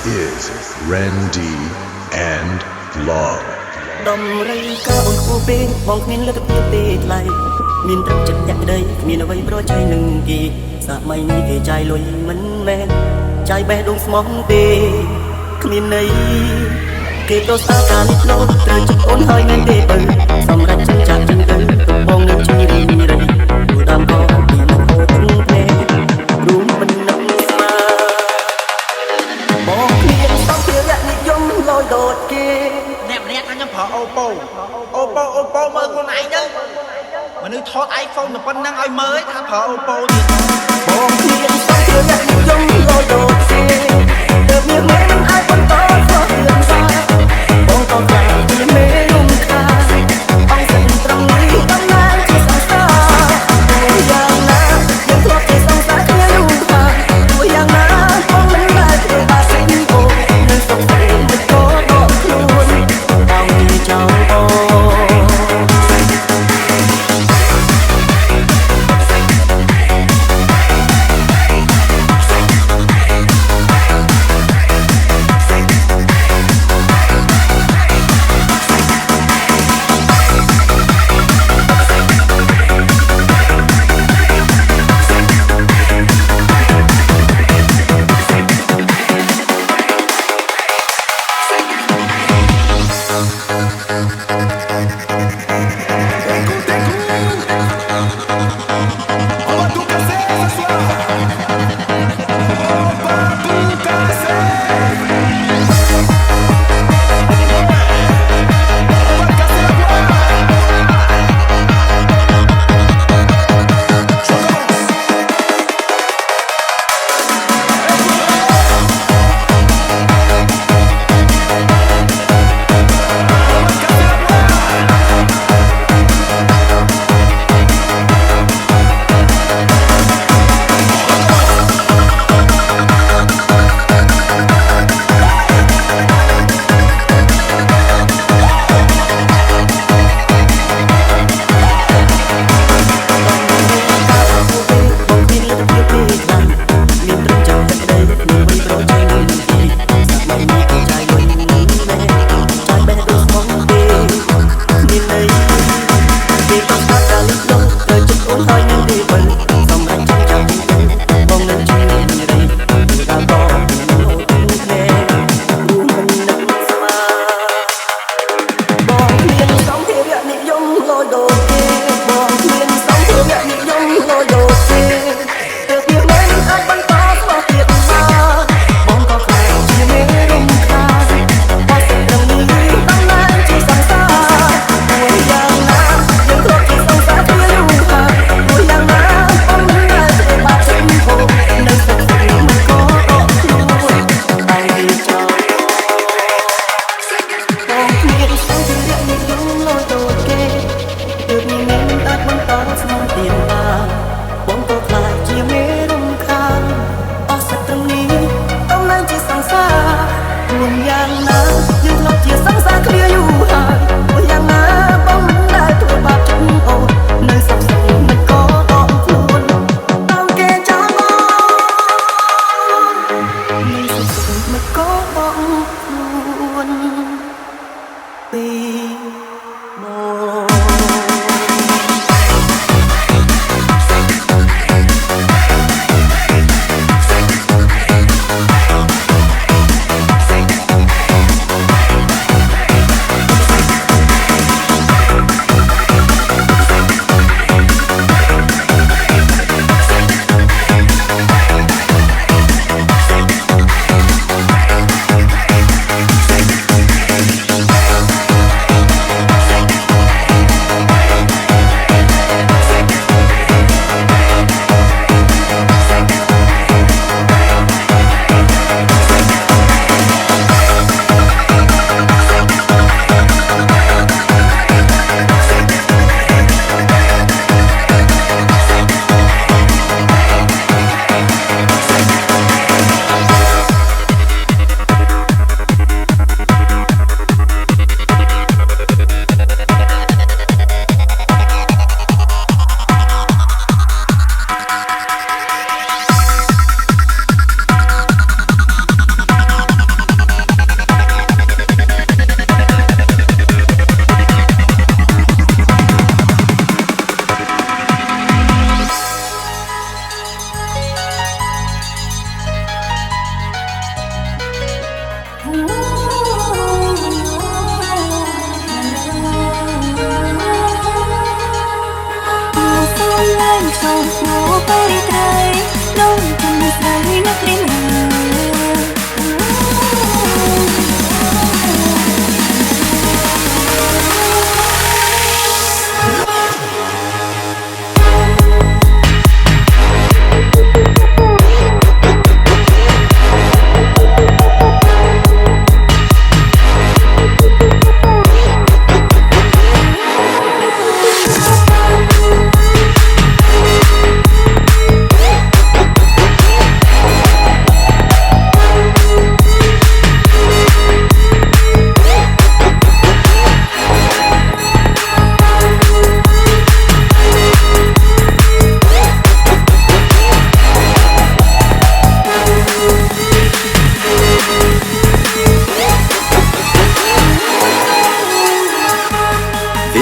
is Randy and Vlog ដំរីក៏អូនគូពេកបងគ្មានលទ្ធភាពទេថ្លៃមានត្រឹមចិត្តអ្នកក្តីគ្មានអ្វីប្រឆាំងនឹងគេសម័យនេះគេចាយលុយមិនមែនចាយបេះដូងស្មោះទេគ្មានន័យគេប្រសាការនេះលោត្រូវចិត្តអូនហើយមែនទេបើសម្រាប់ចិនចាក់ចិនទៅបងនឹងជួយរីរៃទូដើមក៏ពីមកហូបទេរួមមិននឹងស្មាបងគ្មានសំភារៈនិយមលយដូចគេអ្នកម្នាក់ថាខ្ញុំប្រើ Oppo មើលខ្លួនឯងទៅមនុស្សថត iPhone តែប៉ុណ្្នឹងឲ្យមើលថាប្រើ Oppo ទៀតបងគ្មានសំភារៈនិយមលយដូចគេទើបមានមិនអាចបន្តស្គាល់រឿងសាបងក៏តែជាមេរំខានអង្គសិនត្រង់នេះតំណាងជាសង្សារយ៉ាងណាយើងធ្លាប់តែសង្សារគ្នានោះថាទោះយ៉ាងណាបងមិនដែលធ្វើបាបសិនអូនៅសុខសេរីមិនក៏ដកខ្លួនបងជាចៅអូ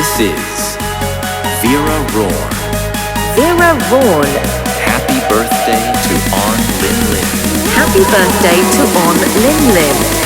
This is Vera Roar. Vera Vaughan. Happy birthday to On Lin Lin. Happy birthday to On Lin Lin.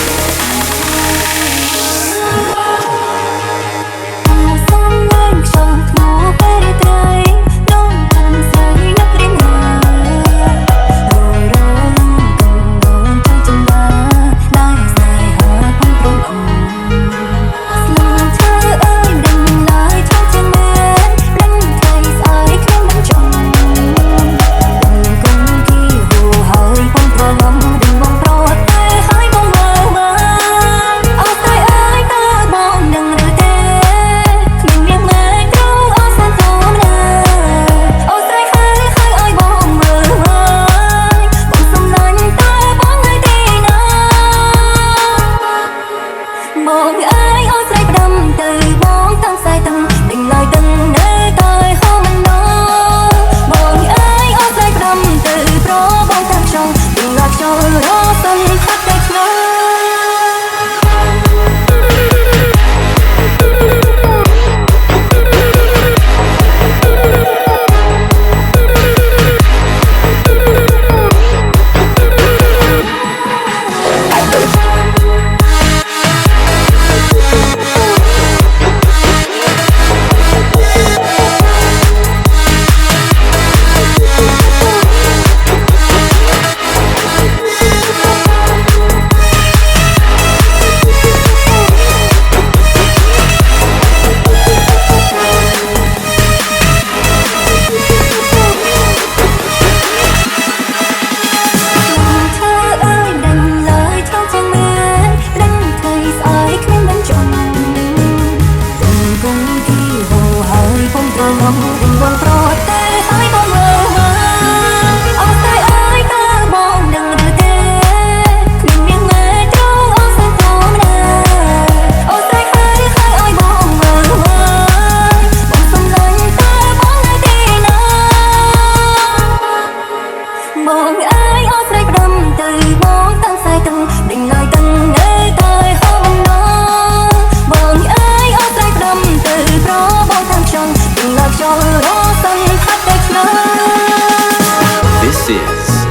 This is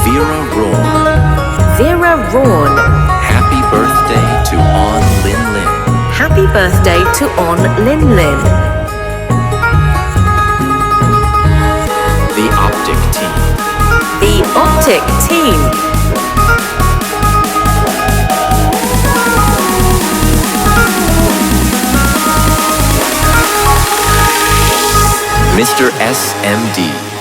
Vera Roar. Vera Vaughan. Happy birthday to On Lin Lin. Happy birthday to On Lin Lin. The Optic Team. The Optic Team. Mr. SMD.